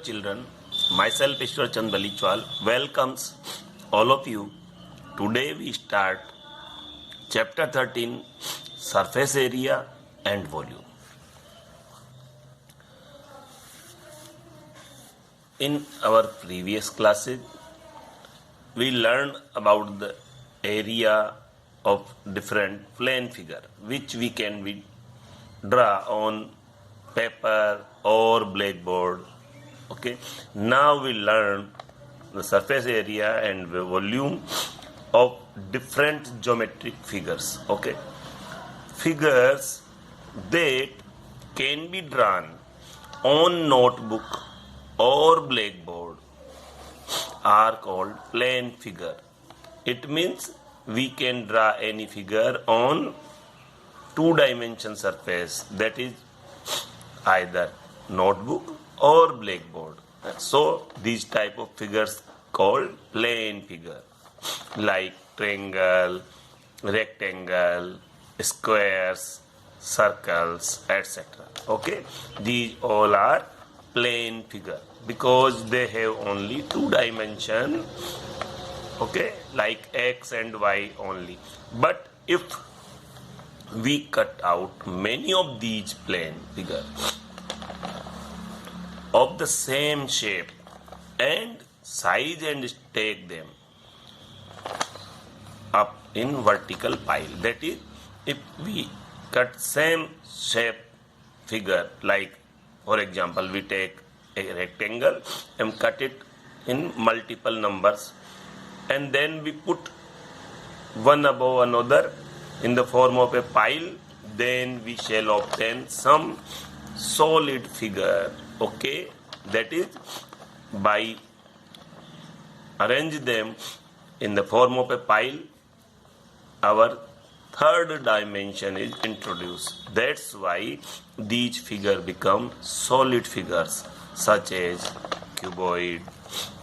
children, myself Ishwar Chand Balichwal welcomes all of you. Today we start chapter 13, surface area and volume. In our previous classes, we learned about the area of different plane figure which we can draw on paper or blackboard. Okay, now we learn the surface area and the volume of different geometric figures. Okay, figures that can be drawn on notebook or blackboard are called plane figure. It means we can draw any figure on two-dimension surface, that is either notebook or blackboard. So these type of figures called plane figure, like triangle, rectangle, squares, circles, etc. Okay, these all are plane figure because they have only two dimension. Okay, like x and y only. But if we cut out many of these plane figures of the same shape and size and take them up in vertical pile, that is, if we cut same shape figure, like for example we take a rectangle and cut it in multiple numbers and then we put one above another in the form of a pile, then we shall obtain some solid figure. Okay, that is by arrange them in the form of a pile, our third dimension is introduced. That's why these figures become solid figures such as cuboid,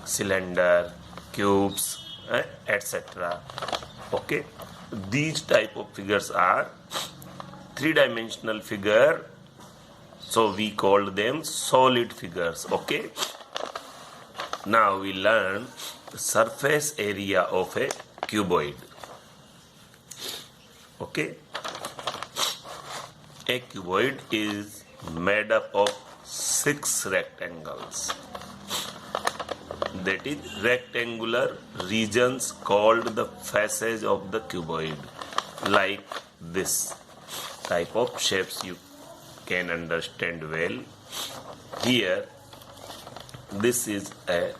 cylinder, cubes, etc. Okay, these type of figures are three-dimensional figure, so we call them solid figures. Okay, now we learn the surface area of a cuboid. Okay, a cuboid is made up of 6 rectangles, that is rectangular regions called the faces of the cuboid. Like this type of shapes you can understand well. Here this is a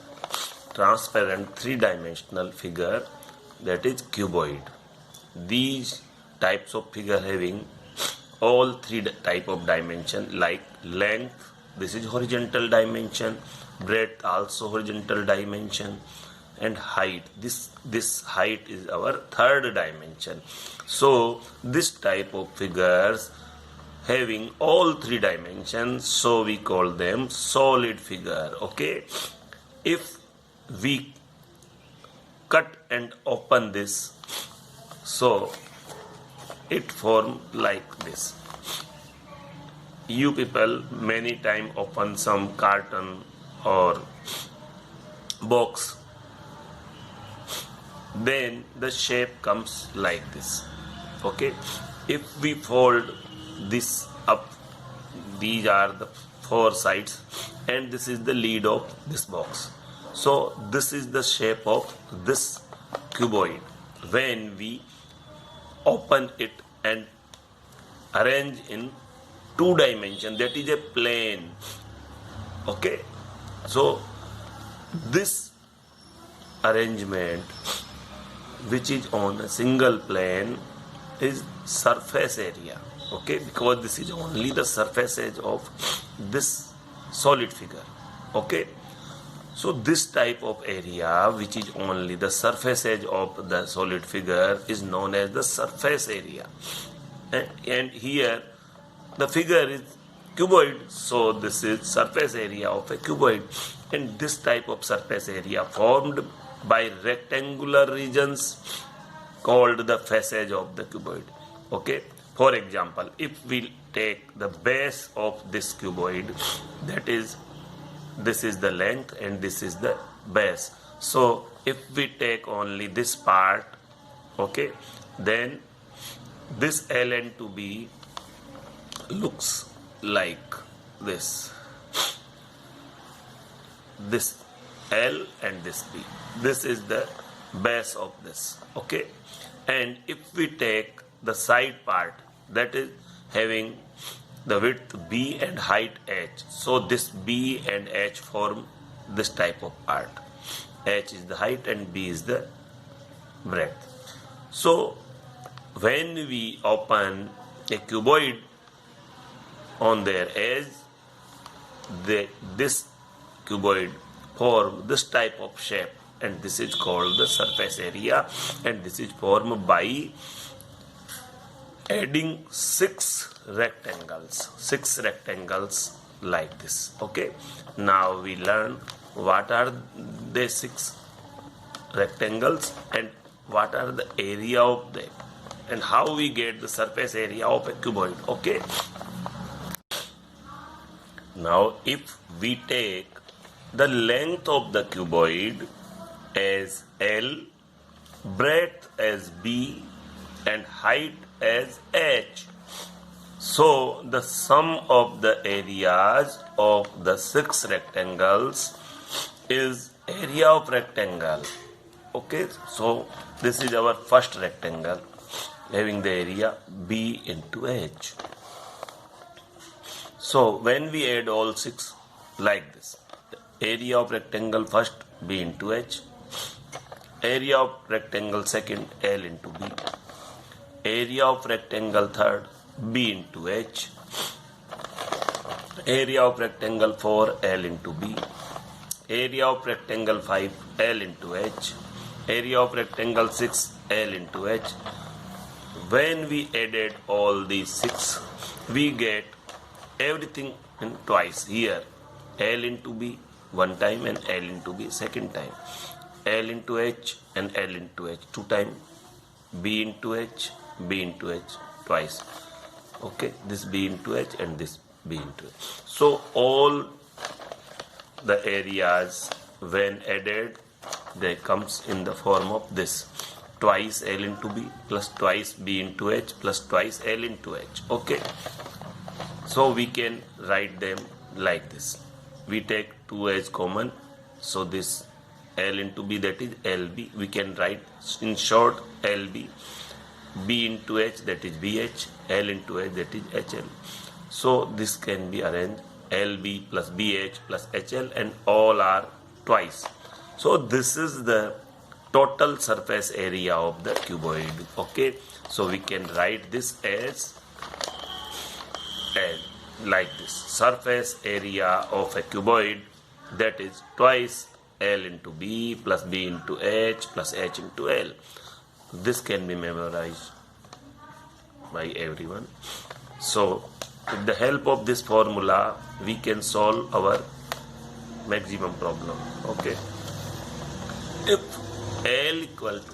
transparent three-dimensional figure, that is cuboid. These types of figure having all three type of dimension, like length, this is horizontal dimension, breadth also horizontal dimension, and height, this height is our third dimension. So this type of figures having all three dimensions, so we call them solid figure. Okay, if we cut and open this, so it form like this. You people many time open some carton or box, then the shape comes like this. Okay, if we fold this up, these are the 4 sides and this is the lid of this box. So this is the shape of this cuboid. When we open it and arrange in 2 dimension, that is a plane. Okay, so this arrangement which is on a single plane is surface area. Okay, because this is only the surface edge of this solid figure. Okay, so this type of area which is only the surface edge of the solid figure is known as the surface area. And here the figure is cuboid, so this is surface area of a cuboid. And this type of surface area formed by rectangular regions called the faces of the cuboid. Okay, for example, if we take the base of this cuboid, that is this is the length and this is the base. So if we take only this part, okay, then this ln to b looks like this L and this B. This is the base of this, okay. And if we take the side part, that is having the width B and height H, so this B and H form this type of part. H is the height and B is the breadth. So when we open a cuboid on their edge, this cuboid form this type of shape, and this is called the surface area, and this is formed by adding six rectangles like this, okay. Now we learn what are the six rectangles and what are the area of them and how we get the surface area of a cuboid, okay. Now if we take the length of the cuboid as L, breadth as B and height as H, so the sum of the areas of the six rectangles is area of rectangle, okay. So this is our first rectangle having the area B into H. So when we add all six like this, the area of rectangle first B into H, area of rectangle second L into B, area of rectangle third B into H, area of rectangle 4 L into B, area of rectangle 5 L into H, area of rectangle 6 L into H. When we added all these six, we get everything in twice here. L into B one time and L into B second time, L into H and L into H two time, B into H twice, okay. This B into H and this B into H. So all the areas when added, they comes in the form of this twice L into B plus twice B into H plus twice L into H, okay. So we can write them like this. We take 2 as common, so this L into B, that is LB, we can write in short LB, B into H, that is BH, L into H, that is HL. So this can be arranged LB plus BH plus HL, and all are twice. So this is the total surface area of the cuboid, okay. So we can write this as like this: surface area of a cuboid, that is twice L into B plus B into H plus H into L. This can be memorized by everyone. So with the help of this formula, we can solve our maximum problem, okay. If L equal to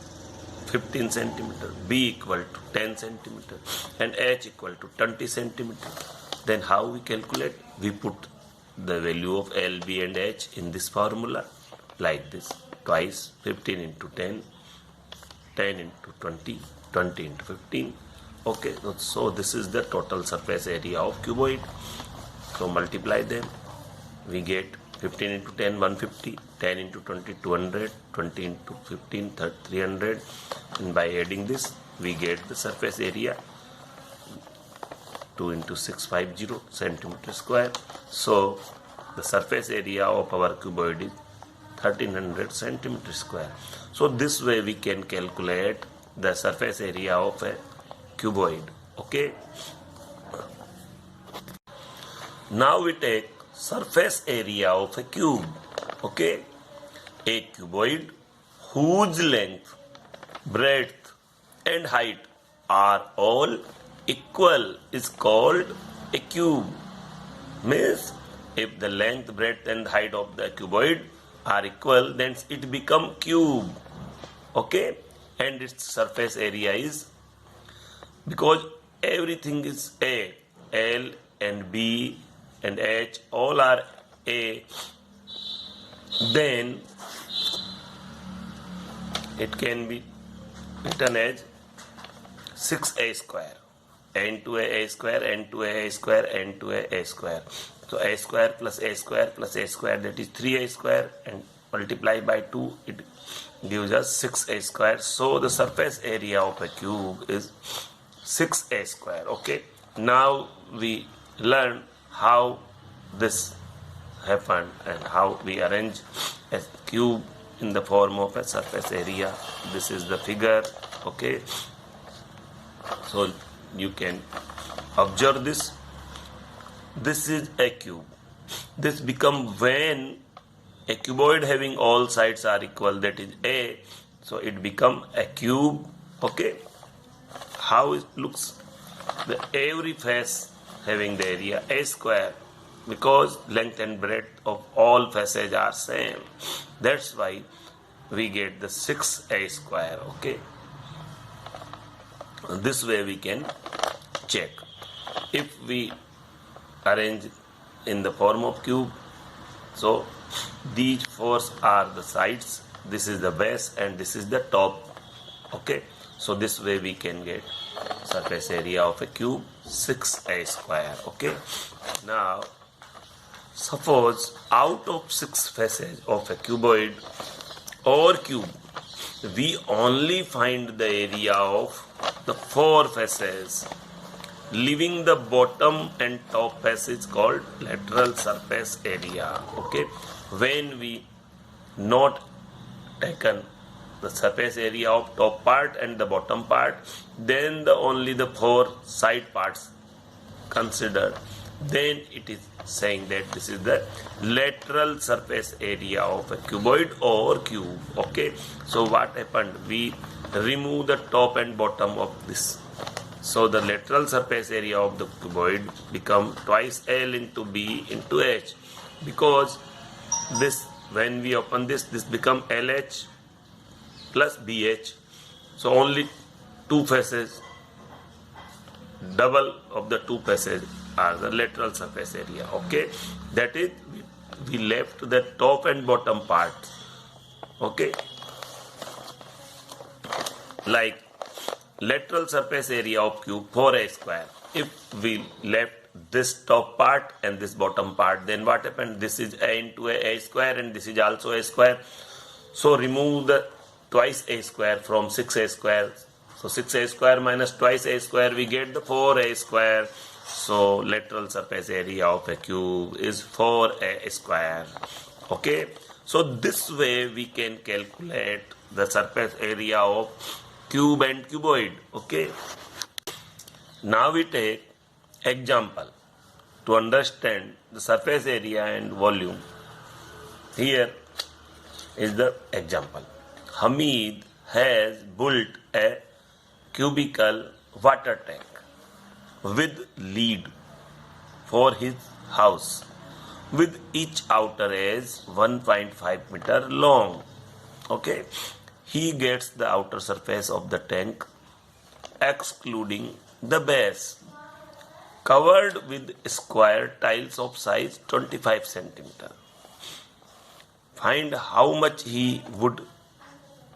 15 centimeter, B equal to 10 centimeter and H equal to 20 centimeter, then how we calculate? We put the value of L, B and H in this formula like this: twice 15 into 10, 10 into 20, 20 into 15, okay. So this is the total surface area of cuboid. So multiply them, we get 15 into 10 150, 10 into 20 200, 20 into 15 300, and by adding this we get the surface area 2 into 650 centimeter square. So the surface area of our cuboid is 1300 centimeter square. So this way we can calculate the surface area of a cuboid, okay. Now we take surface area of a cube, okay. A cuboid whose length, breadth and height are all equal is called a cube. Means if the length, breadth and height of the cuboid are equal, then it become cube, okay. And its surface area is, because everything is A, L and B and H all are A, then it can be written as 6a square. A into a square, n to a square, n to a square. So a square plus a square plus a square, that is 3a square, and multiply by 2, it gives us 6a square. So the surface area of a cube is 6a square. Okay. Now we learn how this happened and how we arrange a cube in the form of a surface area. This is the figure. Okay. So you can observe this. This is a cube. This becomes when a cuboid having all sides are equal, that is A. So it become a cube. Okay. How it looks? Every face having the area A square, because length and breadth of all faces are same. That's why we get the 6a square. Okay. This way we can check. If we arrange in the form of cube, so these four are the sides, this is the base, and this is the top. Okay. So this way we can get surface area of a cube 6a square. Okay. Now suppose out of 6 faces of a cuboid or cube, we only find the area of the 4 faces, leaving the bottom and top face is called lateral surface area. Okay. When we not taken the surface area of top part and the bottom part, then only the 4 side parts considered, then it is saying that this is the lateral surface area of a cuboid or cube. Okay. So what happened? We remove the top and bottom of this. So the lateral surface area of the cuboid become twice L into B into H, because this, when we open this become LH plus BH. So only 2 faces, double of the 2 faces are the lateral surface area. Okay. That is, we left the top and bottom part. Okay. Like lateral surface area of cube 4a square. If we left this top part and this bottom part, then what happened? This is a into a square, and this is also a square. So remove the twice a square from 6a square. So 6a square minus twice a square, we get the 4a square. So lateral surface area of a cube is 4a square. Okay. So this way we can calculate the surface area of cube and cuboid. Okay. Now we take example to understand the surface area and volume. Here is the example. Hamid has built a cubical water tank with lid for his house, with each outer edge 1.5 meter long. Okay. He gets the outer surface of the tank, excluding the base, covered with square tiles of size 25 centimeter. Find how much he would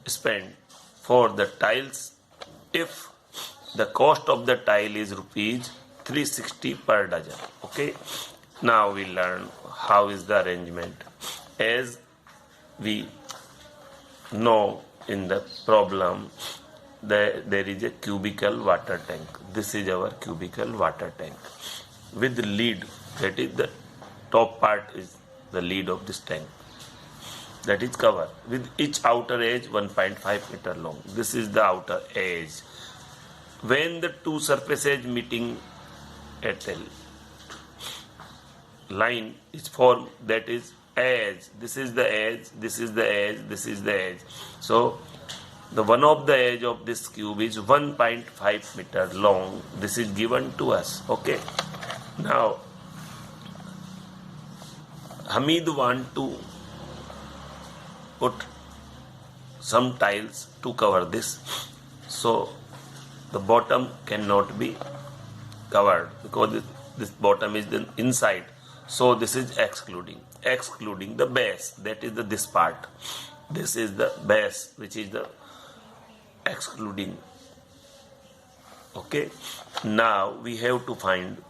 spend for the tiles if the cost of the tile is rupees 360 per dozen. Okay. Now we learn how is the arrangement. As we know in the problem, there is a cubical water tank. This is our cubical water tank with lid. That is, the top part is the lid of this tank, that is covered with each outer edge 1.5 meter long. This is the outer edge. When the 2 surfaces meeting at a line is formed, that is edge. This is the edge, this is the edge, this is the edge. So the one of the edge of this cube is 1.5 meter long. This is given to us. Okay. Now Hamid want to put some tiles to cover this. So the bottom cannot be covered because this bottom is the inside. So this is excluding. excluding the base, that is this part. This is the base, which is the excluding. Okay, now we have to find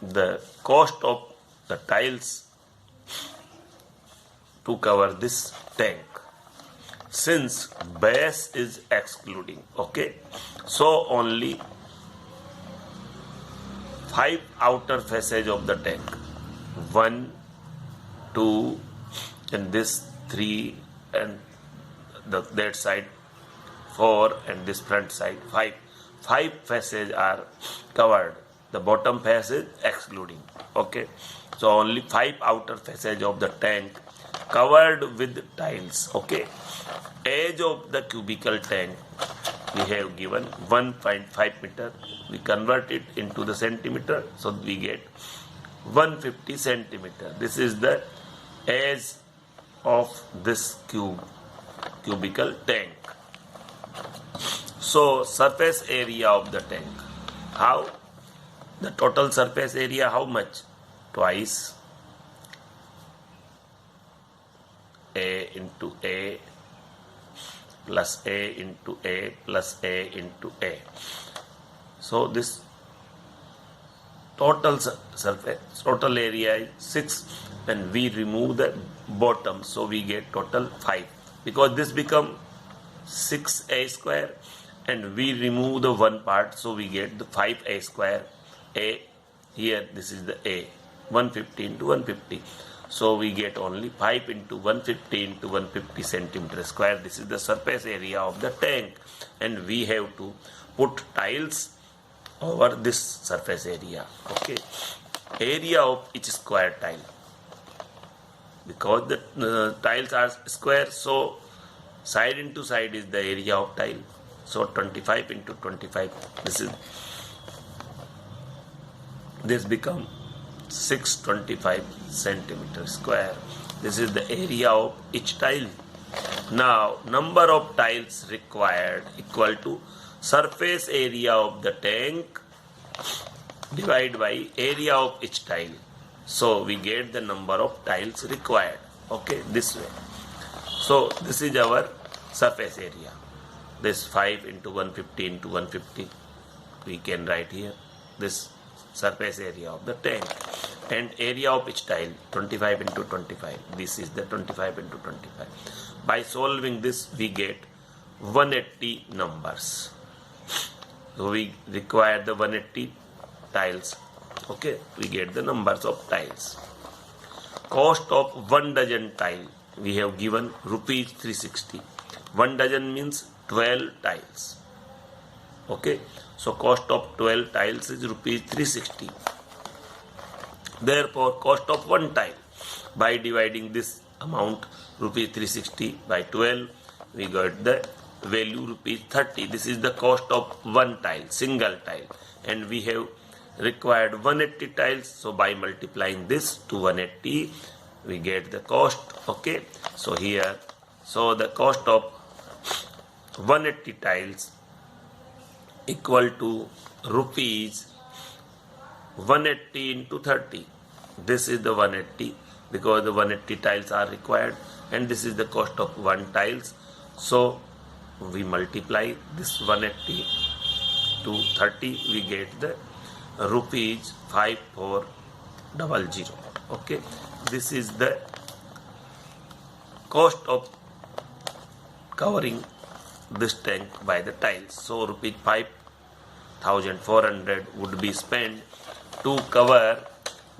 the cost of the tiles to cover this tank, since base is excluding. Okay, so only 5 outer facets of the tank, 1, 2, and this 3, and that side 4, and this front side 5. 5 facets are covered. The bottom face is excluding. Okay, so only 5 outer facets of the tank covered with tiles. Okay, edge of the cubical tank we have given 1.5 meter. We convert it into the centimeter, so we get 150 centimeter. This is the edge of this cubical tank. So surface area of the tank, how? The total surface area, how much? Twice A into A plus A into A plus A into A. So this total surface, total area is 6, and we remove the bottom, so we get total 5, because this become 6A square, and we remove the one part, so we get the 5A square. A here, this is the A, 150 into 150, so we get only 5 into 150 into 150 centimeter square. This is the surface area of the tank, and we have to put tiles over this surface area. Okay, area of each square tile, because the tiles are square, so side into side is the area of tile. So 25 into 25, this become 625 centimeter square. This is the area of each tile. Now number of tiles required equal to surface area of the tank divided by area of each tile. So we get the number of tiles required. Okay, this way. So this is our surface area. This 5 into 150 into 150, we can write here this surface area of the tank, and area of each tile 25 into 25. This is the 25 into 25. By solving this, we get 180 numbers. So we require the 180 tiles. Okay, we get the numbers of tiles. Cost of 1 dozen tile we have given rupees 360. 1 dozen means 12 tiles. Okay, so cost of 12 tiles is rupees 360. Therefore, cost of 1 tile, by dividing this amount rupees 360 by 12, we got the value rupees 30. This is the cost of 1 tile, single tile, and we have required 180 tiles. So by multiplying this to 180, we get the cost. Okay, so here, so the cost of 180 tiles equal to rupees 180 into 30. This is the 180, because the 180 tiles are required, and this is the cost of 1 tiles. So we multiply this 180 to 30, we get the rupees 5400. Okay, this is the cost of covering this tank by the tiles. So rupees 5400 would be spent to cover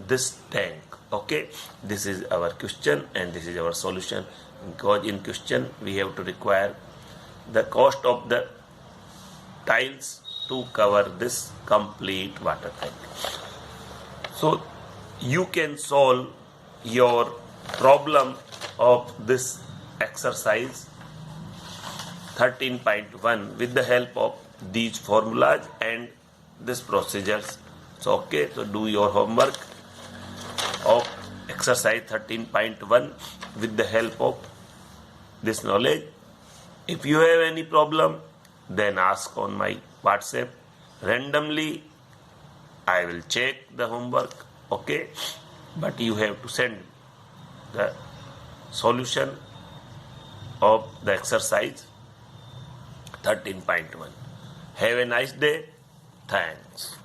this tank. Okay, this is our question and this is our solution, because in question we have to require the cost of the tiles to cover this complete water tank. So you can solve your problem of this exercise 13.1 with the help of these formulas and these procedures. So okay, so do your homework of exercise 13.1 with the help of this knowledge. If you have any problem, then ask on my WhatsApp. Randomly I will check the homework, okay, but you have to send the solution of the exercise 13.1. Have a nice day. Thanks.